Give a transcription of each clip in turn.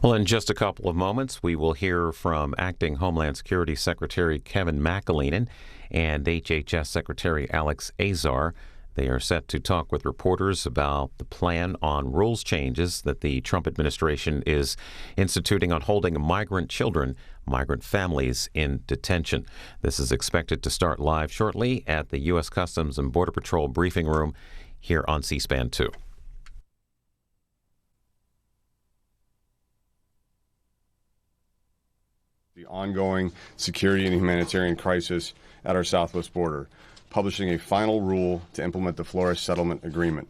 Well, in just a couple of moments, we will hear from Acting Homeland Security Secretary Kevin McAleenan and HHS Secretary Alex Azar. They are set to talk with reporters about the plan on rules changes that the Trump administration is instituting on holding migrant children, migrant families in detention. This is expected to start live shortly at the U.S. Customs and Border Patrol briefing room here on C-SPAN 2. The ongoing security and humanitarian crisis at our southwest border, publishing a final rule to implement the Flores Settlement Agreement.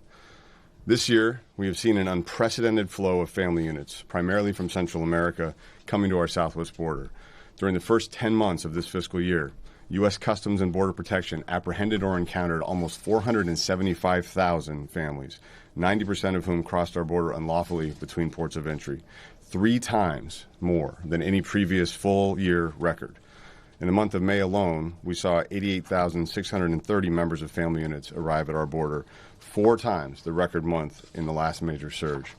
This year, we have seen an unprecedented flow of family units, primarily from Central America, coming to our southwest border. During the first 10 months of this fiscal year, U.S. Customs and Border Protection apprehended or encountered almost 475,000 families, 90% of whom crossed our border unlawfully between ports of entry, 3 times more than any previous full year record. In the month of May alone, we saw 88,630 members of family units arrive at our border, 4 times the record month in the last major surge.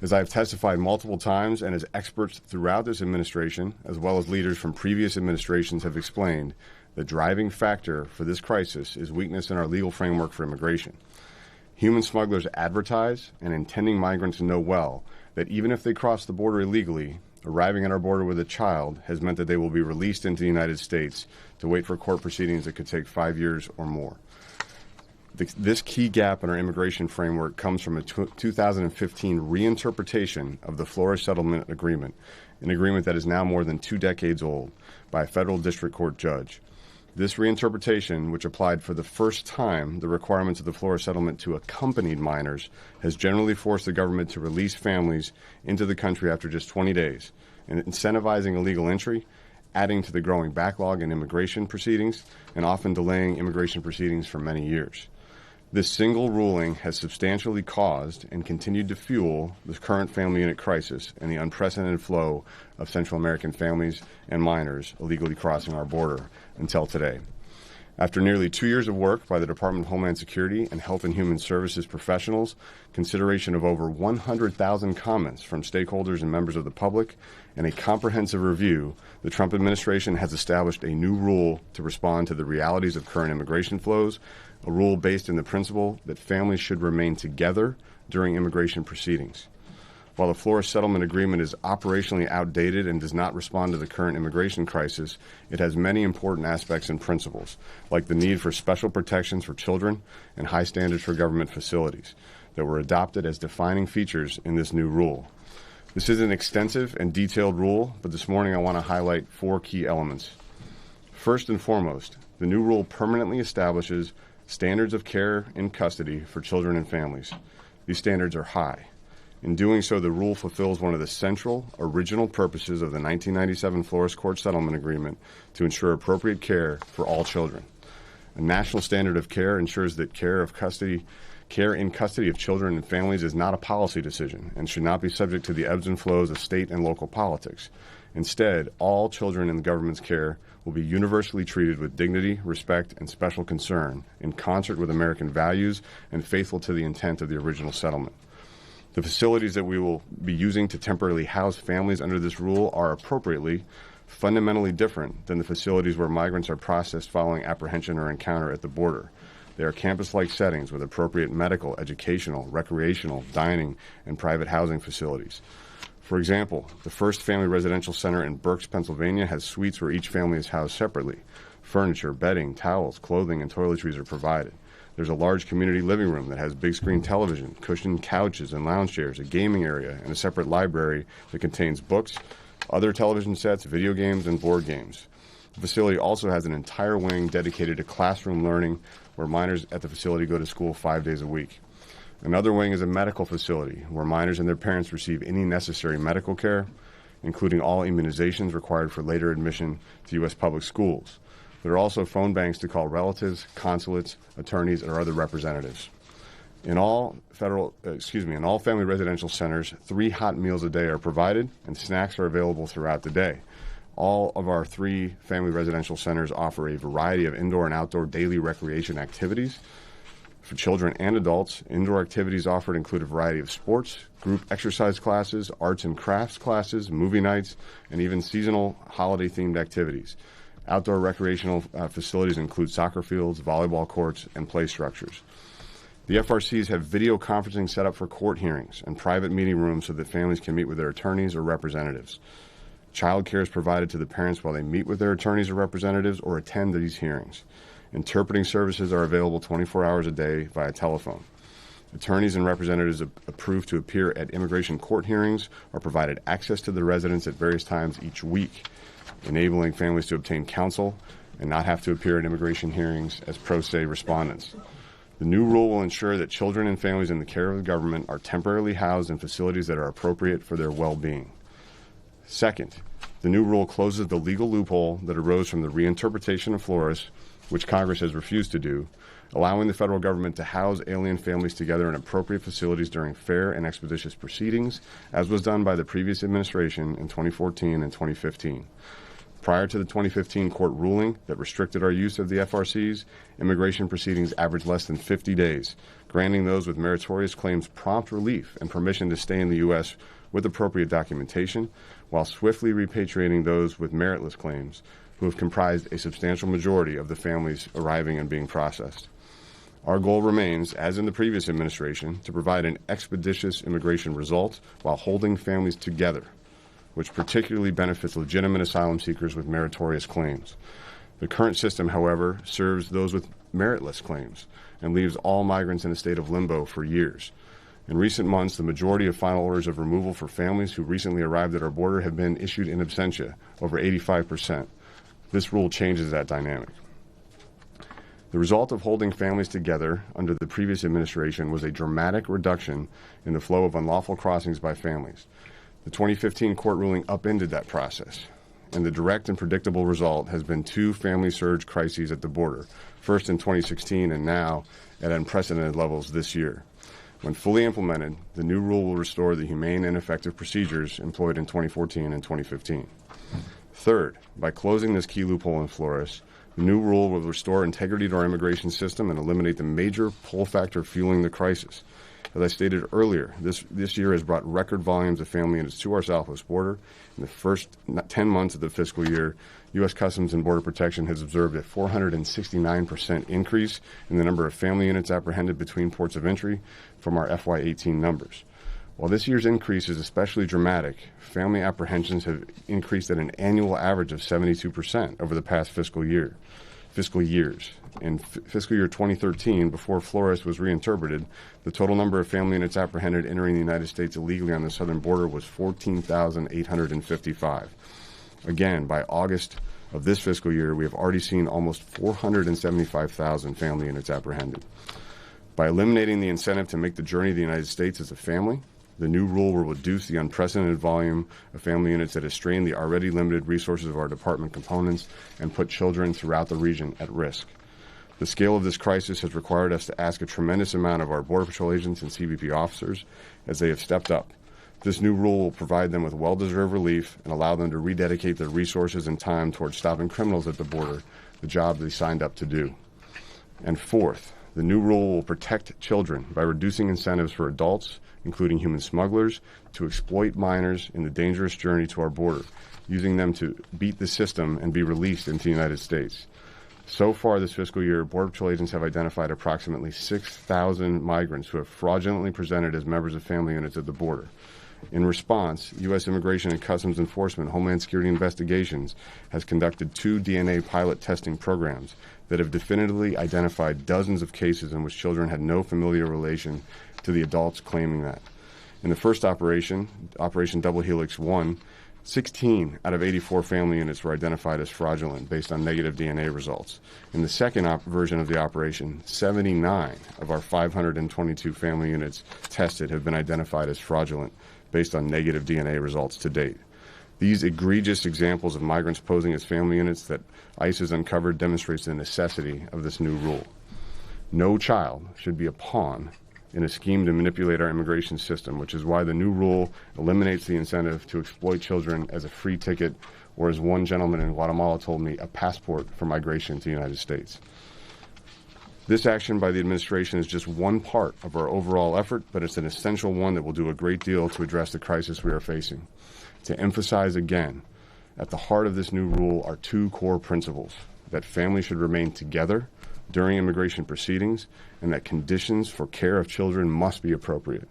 As I have testified multiple times and as experts throughout this administration, as well as leaders from previous administrations have explained, the driving factor for this crisis is weakness in our legal framework for immigration. Human smugglers advertise, and intending migrants know well, that even if they cross the border illegally, arriving at our border with a child has meant that they will be released into the United States to wait for court proceedings that could take 5 years or more. This key gap in our immigration framework comes from a 2015 reinterpretation of the Flores Settlement Agreement, an agreement that is now more than 2 decades old, by a federal district court judge. This reinterpretation, which applied for the first time the requirements of the Flores Settlement to accompanied minors, has generally forced the government to release families into the country after just 20 days, and incentivizing illegal entry, adding to the growing backlog in immigration proceedings, and often delaying immigration proceedings for many years. This single ruling has substantially caused and continued to fuel the current family unit crisis and the unprecedented flow of Central American families and minors illegally crossing our border until today. After nearly 2 years of work by the Department of Homeland Security and Health and Human Services professionals, consideration of over 100,000 comments from stakeholders and members of the public, and a comprehensive review, the Trump administration has established a new rule to respond to the realities of current immigration flows, a rule based in the principle that families should remain together during immigration proceedings. While the Flores Settlement Agreement is operationally outdated and does not respond to the current immigration crisis, it has many important aspects and principles, like the need for special protections for children and high standards for government facilities, that were adopted as defining features in this new rule. This is an extensive and detailed rule, but this morning I want to highlight 4 key elements. First and foremost, the new rule permanently establishes standards of care in custody for children and families. These standards are high. In doing so, the rule fulfills one of the central, original purposes of the 1997 Flores Court Settlement Agreement to ensure appropriate care for all children. A national standard of care ensures that care in custody of children and families is not a policy decision and should not be subject to the ebbs and flows of state and local politics. Instead, all children in the government's care will be universally treated with dignity, respect, and special concern in concert with American values and faithful to the intent of the original settlement. The facilities that we will be using to temporarily house families under this rule are appropriately fundamentally different than the facilities where migrants are processed following apprehension or encounter at the border. They are campus-like settings with appropriate medical, educational, recreational, dining, and private housing facilities. For example, the First Family Residential Center in Berks, Pennsylvania has suites where each family is housed separately. Furniture, bedding, towels, clothing, and toiletries are provided. There's a large community living room that has big screen television, cushioned couches and lounge chairs, a gaming area, and a separate library that contains books, other television sets, video games, and board games. The facility also has an entire wing dedicated to classroom learning where minors at the facility go to school 5 days a week. Another wing is a medical facility where minors and their parents receive any necessary medical care, including all immunizations required for later admission to U.S. public schools. There are also phone banks to call relatives, consulates, attorneys, or other representatives. In all family residential centers, 3 hot meals a day are provided, and snacks are available throughout the day. All of our 3 family residential centers offer a variety of indoor and outdoor daily recreation activities. For children and adults, indoor activities offered include a variety of sports, group exercise classes, arts and crafts classes, movie nights, and even seasonal holiday-themed activities. Outdoor recreational facilities include soccer fields, volleyball courts, and play structures. The FRCs have video conferencing set up for court hearings and private meeting rooms so that families can meet with their attorneys or representatives. Child care is provided to the parents while they meet with their attorneys or representatives or attend these hearings. Interpreting services are available 24 hours a day via telephone. Attorneys and representatives approved to appear at immigration court hearings are provided access to the residence at various times each week, enabling families to obtain counsel and not have to appear at immigration hearings as pro se respondents. The new rule will ensure that children and families in the care of the government are temporarily housed in facilities that are appropriate for their well-being. Second, the new rule closes the legal loophole that arose from the reinterpretation of Flores, which Congress has refused to do, allowing the federal government to house alien families together in appropriate facilities during fair and expeditious proceedings, as was done by the previous administration in 2014 and 2015. Prior to the 2015 court ruling that restricted our use of the FRCs, immigration proceedings averaged less than 50 days, granting those with meritorious claims prompt relief and permission to stay in the U.S. with appropriate documentation, while swiftly repatriating those with meritless claims who have comprised a substantial majority of the families arriving and being processed. Our goal remains, as in the previous administration, to provide an expeditious immigration result while holding families together, which particularly benefits legitimate asylum seekers with meritorious claims. The current system, however, serves those with meritless claims and leaves all migrants in a state of limbo for years. In recent months, the majority of final orders of removal for families who recently arrived at our border have been issued in absentia, over 85%. This rule changes that dynamic. The result of holding families together under the previous administration was a dramatic reduction in the flow of unlawful crossings by families. The 2015 court ruling upended that process, and the direct and predictable result has been two family surge crises at the border, first in 2016 and now at unprecedented levels this year. When fully implemented, the new rule will restore the humane and effective procedures employed in 2014 and 2015. Third, by closing this key loophole in Flores, the new rule will restore integrity to our immigration system and eliminate the major pull factor fueling the crisis. As I stated earlier, this year has brought record volumes of family units to our southwest border. In the first 10 months of the fiscal year, U.S. Customs and Border Protection has observed a 469% increase in the number of family units apprehended between ports of entry from our FY18 numbers. While this year's increase is especially dramatic, family apprehensions have increased at an annual average of 72% over the past fiscal years. In fiscal year 2013, before Flores was reinterpreted, the total number of family units apprehended entering the United States illegally on the southern border was 14,855. Again, by August of this fiscal year, we have already seen almost 475,000 family units apprehended. By eliminating the incentive to make the journey to the United States as a family, the new rule will reduce the unprecedented volume of family units that has strained the already limited resources of our department components and put children throughout the region at risk. The scale of this crisis has required us to ask a tremendous amount of our Border Patrol agents and CBP officers as they have stepped up. This new rule will provide them with well-deserved relief and allow them to rededicate their resources and time towards stopping criminals at the border, the job they signed up to do. And fourth, the new rule will protect children by reducing incentives for adults, including human smugglers, to exploit minors in the dangerous journey to our border, using them to beat the system and be released into the United States. So far this fiscal year, Border Patrol agents have identified approximately 6,000 migrants who have fraudulently presented as members of family units at the border. In response, U.S. Immigration and Customs Enforcement Homeland Security Investigations has conducted 2 DNA pilot testing programs that have definitively identified dozens of cases in which children had no familial relation to the adults claiming that. In the first operation, Operation Double Helix 1, 16 out of 84 family units were identified as fraudulent based on negative DNA results. In the second version of the operation, 79 of our 522 family units tested have been identified as fraudulent based on negative DNA results to date. These egregious examples of migrants posing as family units that ICE has uncovered demonstrates the necessity of this new rule. No child should be a pawn in a scheme to manipulate our immigration system, which is why the new rule eliminates the incentive to exploit children as a free ticket, or as one gentleman in Guatemala told me, a passport for migration to the United States. This action by the administration is just one part of our overall effort, but it's an essential one that will do a great deal to address the crisis we are facing. To emphasize again, at the heart of this new rule are two core principles: that families should remain together during immigration proceedings, and that conditions for care of children must be appropriate.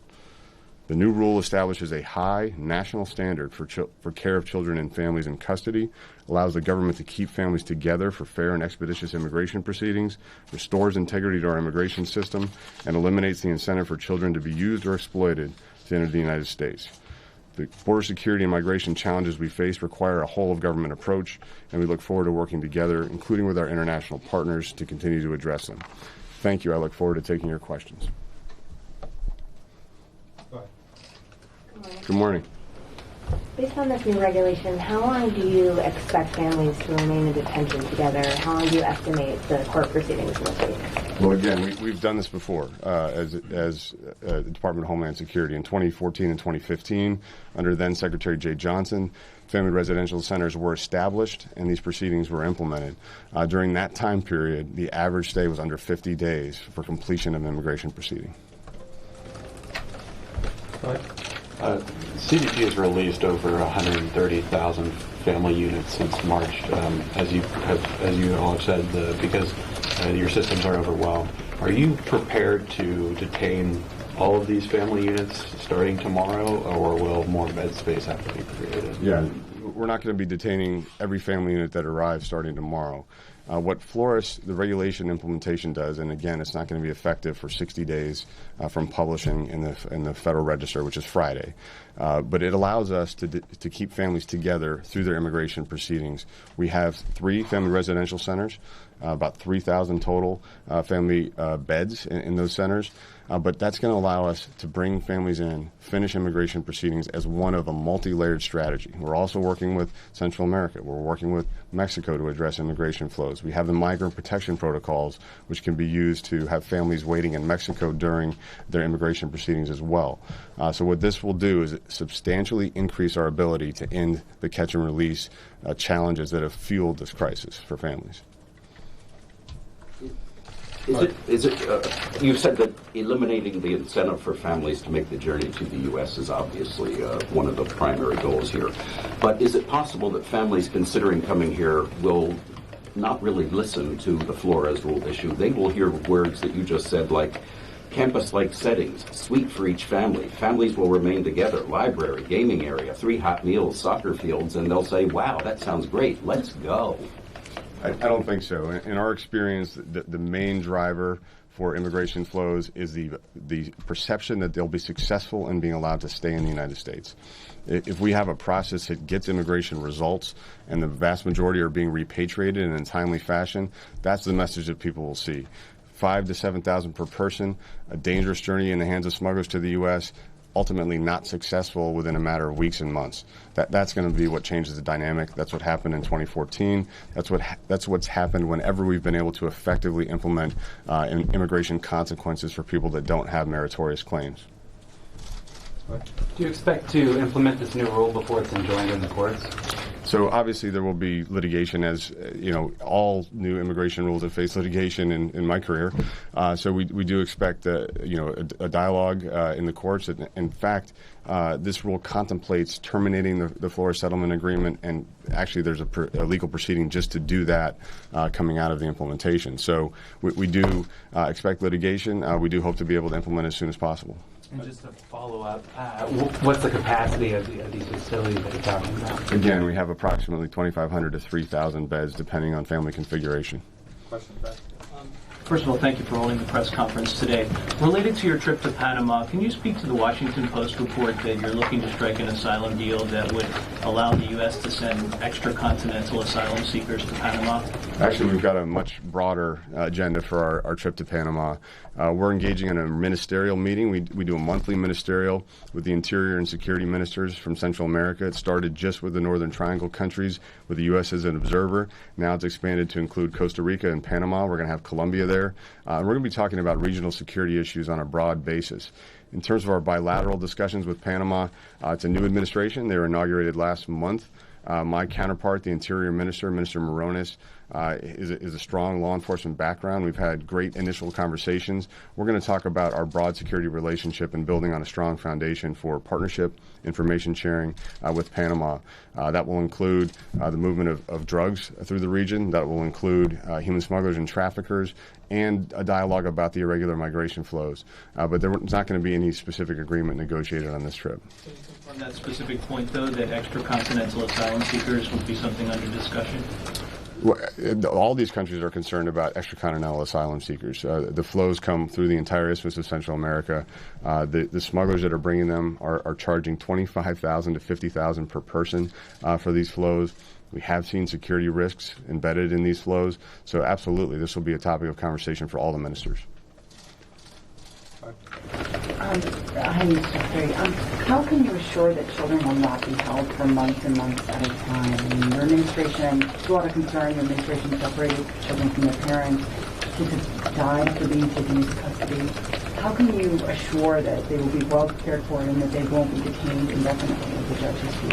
The new rule establishes a high national standard for care of children and families in custody, allows the government to keep families together for fair and expeditious immigration proceedings, restores integrity to our immigration system, and eliminates the incentive for children to be used or exploited to enter the United States. The border security and migration challenges we face require a whole-of-government approach, and we look forward to working together, including with our international partners, to continue to address them. Thank you. I look forward to taking your questions. Good morning. Based on this new regulation, how long do you expect families to remain in detention together? How long do you estimate the court proceedings will take? Well, again, we've done this before as the Department of Homeland Security. In 2014 and 2015, under then Secretary Jay Johnson, family residential centers were established and these proceedings were implemented. During that time period, the average stay was under 50 days for completion of an immigration proceeding. CBP has released over 130,000 family units since March, as you all have said, because your systems are overwhelmed. Are you prepared to detain all of these family units starting tomorrow, or will more bed space have to be created? Yeah, we're not going to be detaining every family unit that arrives starting tomorrow. What Flores, the regulation implementation does, and again, it's not going to be effective for 60 days from publishing in the Federal Register, which is Friday. But it allows us to keep families together through their immigration proceedings. We have 3 family residential centers, about 3,000 total family beds in those centers. But that's going to allow us to bring families in, finish immigration proceedings as one of a multi-layered strategy. We're also working with Central America. We're working with Mexico to address immigration flows. We have the migrant protection protocols, which can be used to have families waiting in Mexico during their immigration proceedings as well. So what this will do is substantially increase our ability to end the catch and release challenges that have fueled this crisis for families. You said that eliminating the incentive for families to make the journey to the U.S. is obviously one of the primary goals here. But is it possible that families considering coming here will not really listen to the Flores rule issue? They will hear words that you just said, like campus-like settings, suite for each family. Families will remain together, library, gaming area, 3 hot meals, soccer fields, and they'll say, wow, that sounds great, let's go. I don't think so. In our experience, the main driver for immigration flows is the perception that they'll be successful in being allowed to stay in the United States. If we have a process that gets immigration results and the vast majority are being repatriated in a timely fashion, that's the message that people will see. 5,000 to 7,000 per person, a dangerous journey in the hands of smugglers to the U.S., ultimately not successful within a matter of weeks and months. That's going to be what changes the dynamic. That's what happened in 2014. That's what's happened whenever we've been able to effectively implement immigration consequences for people that don't have meritorious claims. Do you expect to implement this new rule before it's enjoined in the courts? So obviously there will be litigation, as you know, all new immigration rules have faced litigation in my career. So we do expect a dialogue in the courts. In fact, this rule contemplates terminating the Flores settlement agreement, and actually there's a legal proceeding just to do that coming out of the implementation. So we do expect litigation. We do hope to be able to implement as soon as possible. And just to follow up, what's the capacity of these facilities that you're talking about? Again, we have approximately 2,500 to 3,000 beds, depending on family configuration. Question, Beth? First of all, thank you for holding the press conference today. Related to your trip to Panama, can you speak to the Washington Post report that you're looking to strike an asylum deal that would allow the U.S. to send extracontinental asylum seekers to Panama? Actually, we've got a much broader agenda for our trip to Panama. We're engaging in a ministerial meeting. We do a monthly ministerial with the Interior and Security Ministers from Central America. It started just with the Northern Triangle countries with the U.S. as an observer. Now it's expanded to include Costa Rica and Panama. We're going to have Colombia there. And we're going to be talking about regional security issues on a broad basis. In terms of our bilateral discussions with Panama, it's a new administration. They were inaugurated last month. My counterpart, the Interior Minister, Minister Moronis, is a strong law enforcement background. We've had great initial conversations. We're going to talk about our broad security relationship and building on a strong foundation for partnership, information sharing with Panama. That will include the movement of drugs through the region. That will include human smugglers and traffickers, and a dialogue about the irregular migration flows. But there's not going to be any specific agreement negotiated on this trip. Can you confirm that specific point, though, that extracontinental asylum seekers would be something under discussion? Well, all these countries are concerned about extracontinental asylum seekers. The flows come through the entire Isthmus of Central America. The smugglers that are bringing them are charging $25,000 to $50,000 per person for these flows. We have seen security risks embedded in these flows, so absolutely this will be a topic of conversation for all the ministers. Hi, Mr. Secretary. How can you assure that children will not be held for months and months at a time? I mean, your administration, there's a lot of concern, your administration separated children from their parents. Kids have died after being taken into custody. How can you assure that they will be well cared for and that they won't be detained indefinitely, as the judges do?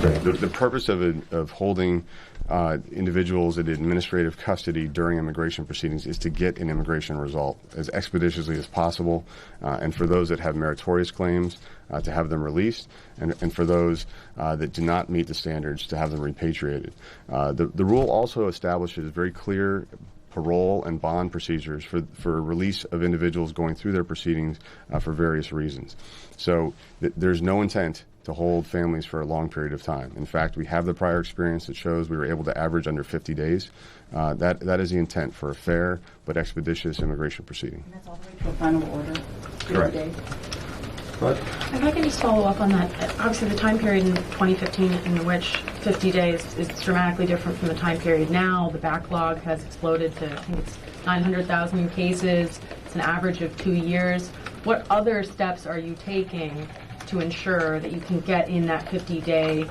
Okay. The purpose of holding individuals in administrative custody during immigration proceedings is to get an immigration result as expeditiously as possible, and for those that have meritorious claims, to have them released, and for those that do not meet the standards, to have them repatriated. The rule also establishes very clear parole and bond procedures for release of individuals going through their proceedings for various reasons. So there's no intent to hold families for a long period of time. In fact, we have the prior experience that shows we were able to average under 50 days. That is the intent for a fair but expeditious immigration proceeding. And that's all the way to a final order? 50 Correct. days? If I can just follow up on that, obviously the time period in 2015 in which 50 days is dramatically different from the time period now. The backlog has exploded to, I think it's 900,000 cases. It's an average of 2 years. What other steps are you taking to ensure that you can get in that 50-day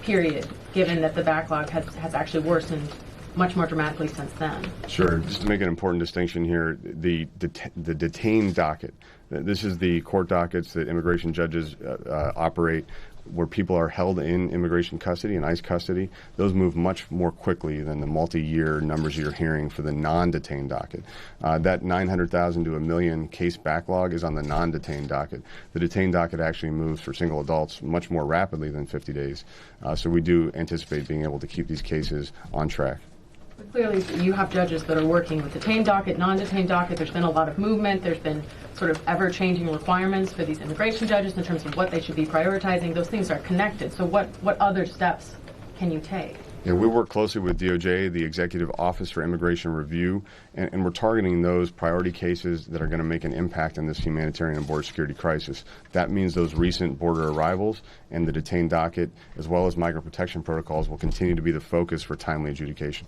period, given that the backlog has actually worsened much more dramatically since then? Sure. Just to make an important distinction here, the detained docket. This is the court dockets that immigration judges operate where people are held in immigration custody and ICE custody. Those move much more quickly than the multi-year numbers you're hearing for the non-detained docket. That 900,000 to 1 million case backlog is on the non-detained docket. The detained docket actually moves for single adults much more rapidly than 50 days. So we do anticipate being able to keep these cases on track. But clearly, you have judges that are working with detained docket, non-detained docket. There's been a lot of movement. There's been sort of ever-changing requirements for these immigration judges in terms of what they should be prioritizing. Those things are connected. So what other steps can you take? Yeah, we work closely with DOJ, the Executive Office for Immigration Review, and we're targeting those priority cases that are going to make an impact on this humanitarian and border security crisis. That means those recent border arrivals and the detained docket, as well as migrant protection protocols, will continue to be the focus for timely adjudication.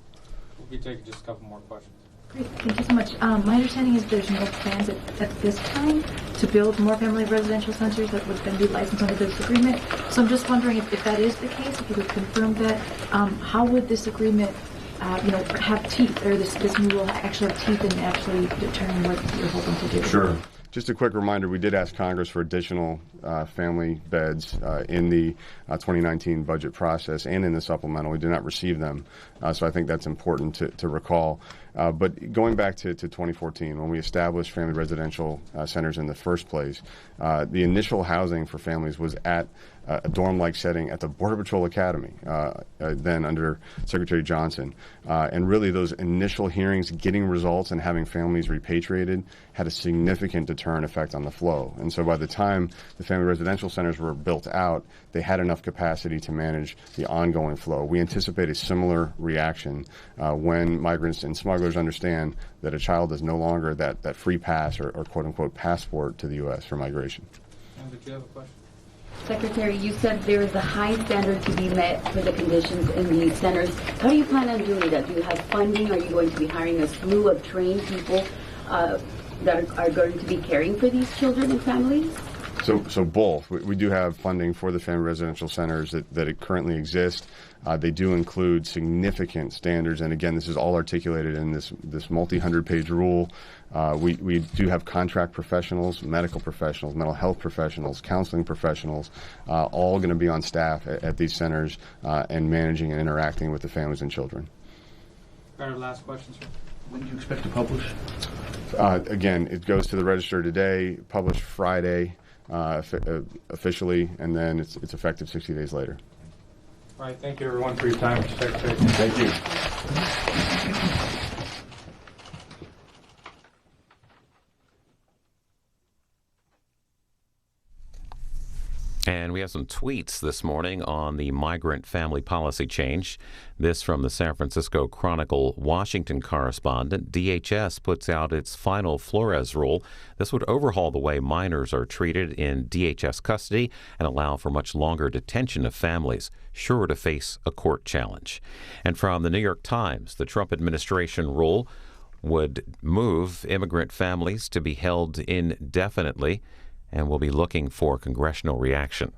We'll be taking just a couple more questions. Great, thank you so much. My understanding is there's no plans at this time to build more family residential centers that would then be licensed under this agreement. So I'm just wondering if that is the case, if you could confirm that. How would this agreement, have teeth, or this new rule actually have teeth and actually determine what you're hoping to do? Sure. Just a quick reminder, we did ask Congress for additional family beds in the 2019 budget process and in the supplemental. We did not receive them, so I think that's important to recall. But going back to 2014, when we established family residential centers in the first place, the initial housing for families was at a dorm-like setting at the Border Patrol Academy, then under Secretary Johnson. And really those initial hearings, getting results and having families repatriated had a significant deterrent effect on the flow. And so by the time the family residential centers were built out, they had enough capacity to manage the ongoing flow. We anticipate a similar reaction when migrants and smugglers understand that a child is no longer that free pass or quote-unquote passport to the U.S. for migration. Did you have a question? Secretary, you said there is a high standard to be met for the conditions in these centers. How do you plan on doing that? Do you have funding? Are you going to be hiring a slew of trained people that are going to be caring for these children and families? So both. We do have funding for the family residential centers that it currently exist. They do include significant standards, and again, this is all articulated in this multi-100-page rule. We do have contract professionals, medical professionals, mental health professionals, counseling professionals, all going to be on staff at these centers and managing and interacting with the families and children. Our last question, sir. When do you expect to publish? Again, it goes to the register today, published Friday officially, and then it's effective 60 days later. All right, thank you everyone for your time, Mr. Secretary. Thank you. And we have some tweets this morning on the migrant family policy change. This from the San Francisco Chronicle Washington correspondent. DHS puts out its final Flores rule. This would overhaul the way minors are treated in DHS custody and allow for much longer detention of families, sure to face a court challenge. And from the New York Times, the Trump administration rule would move immigrant families to be held indefinitely, and we'll be looking for congressional reaction.